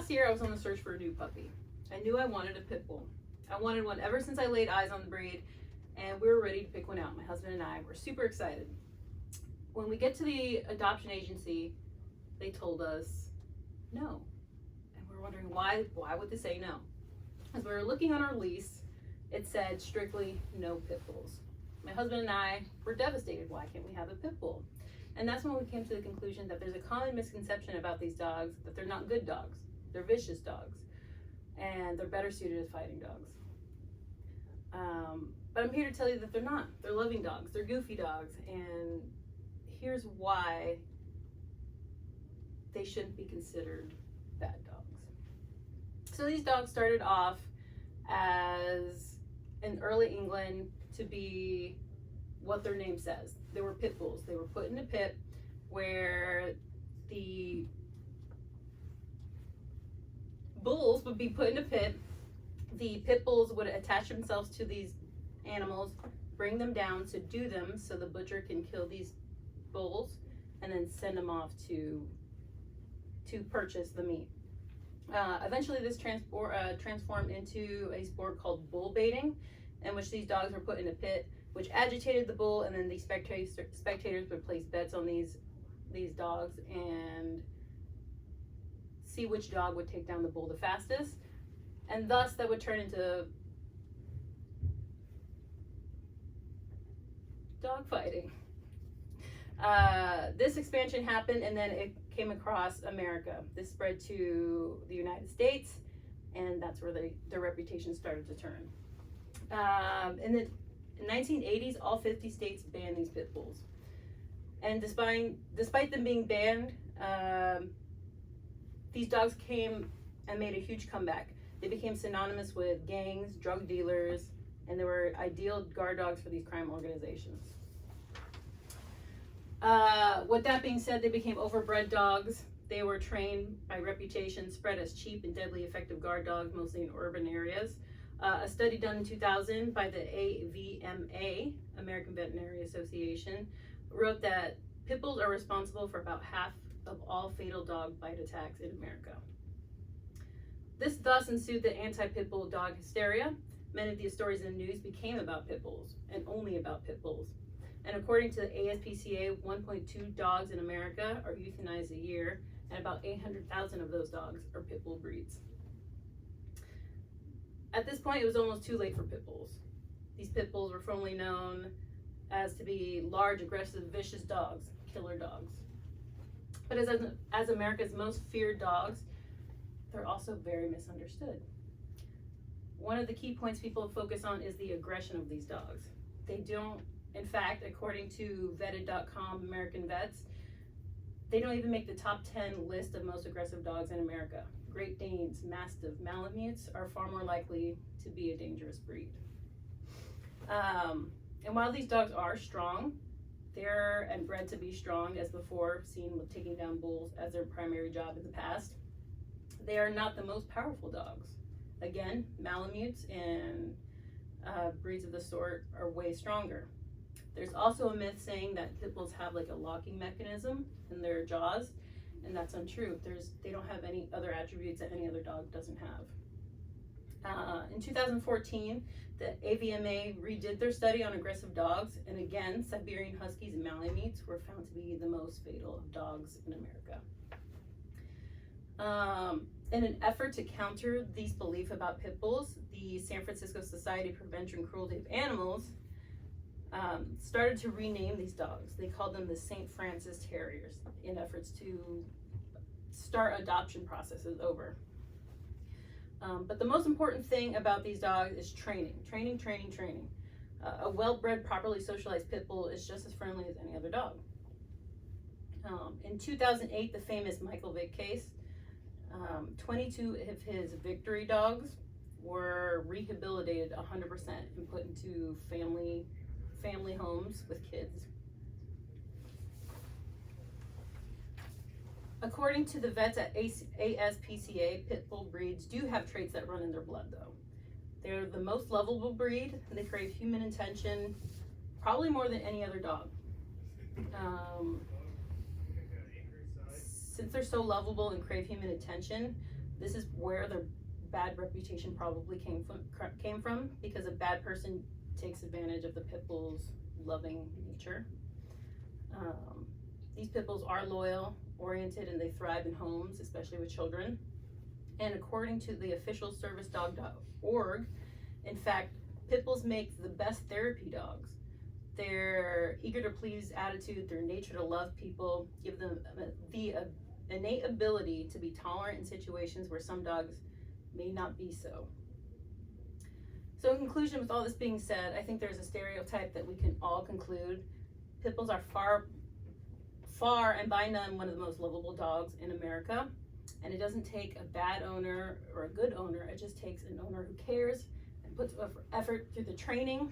last year I was on the search for a new puppy. I knew I wanted a pit bull. I wanted one ever since I laid eyes on the breed, and we were ready to pick one out. My husband and I were super excited. When we get to the adoption agency, they told us no. And we're wondering why would they say no? As we were looking on our lease, it said strictly no pit bulls. My husband and I were devastated. Why can't we have a pit bull? And that's when we came to the conclusion that there's a common misconception about these dogs, that they're not good dogs. They're vicious dogs. And they're better suited as fighting dogs. But I'm here to tell you that they're not. They're loving dogs. They're goofy dogs. And here's why they shouldn't be considered bad dogs. So these dogs started off as, in early England, to be what their name says. They were pit bulls. They were put in a pit where the bulls would be put in a pit. The pit bulls would attach themselves to these animals, bring them down, subdue them so the butcher can kill these bulls and then send them off to purchase the meat. Eventually this transformed into a sport called bull baiting, in which these dogs were put in a pit, which agitated the bull, and then the spectators would place bets on these dogs and see which dog would take down the bull the fastest, and thus that would turn into dog fighting. This expansion happened, and then it came across America. This spread to the United States, and that's where their reputation started to turn. In the 1980s, all 50 states banned these pit bulls. And despite them being banned, these dogs came and made a huge comeback. They became synonymous with gangs, drug dealers, and they were ideal guard dogs for these crime organizations. With that being said, they became overbred dogs. They were trained by reputation, spread as cheap and deadly effective guard dogs, mostly in urban areas. A study done in 2000 by the AVMA, American Veterinary Association, wrote that pit bulls are responsible for about half of all fatal dog bite attacks in America. This thus ensued the anti-pit bull dog hysteria. Many of these stories in the news became about pit bulls, and only about pit bulls. And according to the ASPCA, 1.2 dogs in America are euthanized a year, and about 800,000 of those dogs are pit bull breeds. At this point, it was almost too late for pit bulls. These pit bulls were formerly known as to be large, aggressive, vicious dogs, killer dogs. But as America's most feared dogs, they're also very misunderstood. One of the key points people focus on is the aggression of these dogs. They don't, in fact, according to vetted.com, American Vets, they don't even make the top 10 list of most aggressive dogs in America. Great Danes, Mastiff, Malamutes are far more likely to be a dangerous breed. And while these dogs are strong, they're and bred to be strong, as before seen with taking down bulls as their primary job in the past, they are not the most powerful dogs. Again, Malamutes and breeds of the sort are way stronger. There's also a myth saying that pit bulls have like a locking mechanism in their jaws, and that's untrue. They don't have any other attributes that any other dog doesn't have. In 2014, the AVMA redid their study on aggressive dogs, and again, Siberian Huskies and Malamutes were found to be the most fatal of dogs in America. In an effort to counter these beliefs about pit bulls, the San Francisco Society for Prevention and Cruelty of Animals started to rename these dogs. They called them the St. Francis Terriers in efforts to start adoption processes over. But the most important thing about these dogs is training. A well-bred, properly socialized pit bull is just as friendly as any other dog. In 2008, the famous Michael Vick case, 22 of his victory dogs were rehabilitated 100% and put into family homes with kids. According to the vets at ASPCA, pit bull breeds do have traits that run in their blood, though. They're the most lovable breed. They crave human attention probably more than any other dog. Since they're so lovable and crave human attention, This is where their bad reputation probably came from because a bad person takes advantage of the pit bull's loving nature. These pit bulls are loyal, oriented, and they thrive in homes, especially with children. And according to the official servicedog.org, in fact, pit bulls make the best therapy dogs. Their eager to please attitude, their nature to love people, give them the innate ability to be tolerant in situations where some dogs may not be so. So in conclusion, with all this being said, I think there's a stereotype that we can all conclude. Pit bulls are far and by none one of the most lovable dogs in America. And it doesn't take a bad owner or a good owner. It just takes an owner who cares and puts effort through the training,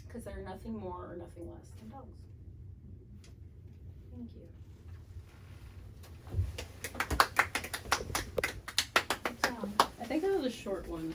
because they're nothing more or nothing less than dogs. Thank you. Good job. I think that was a short one.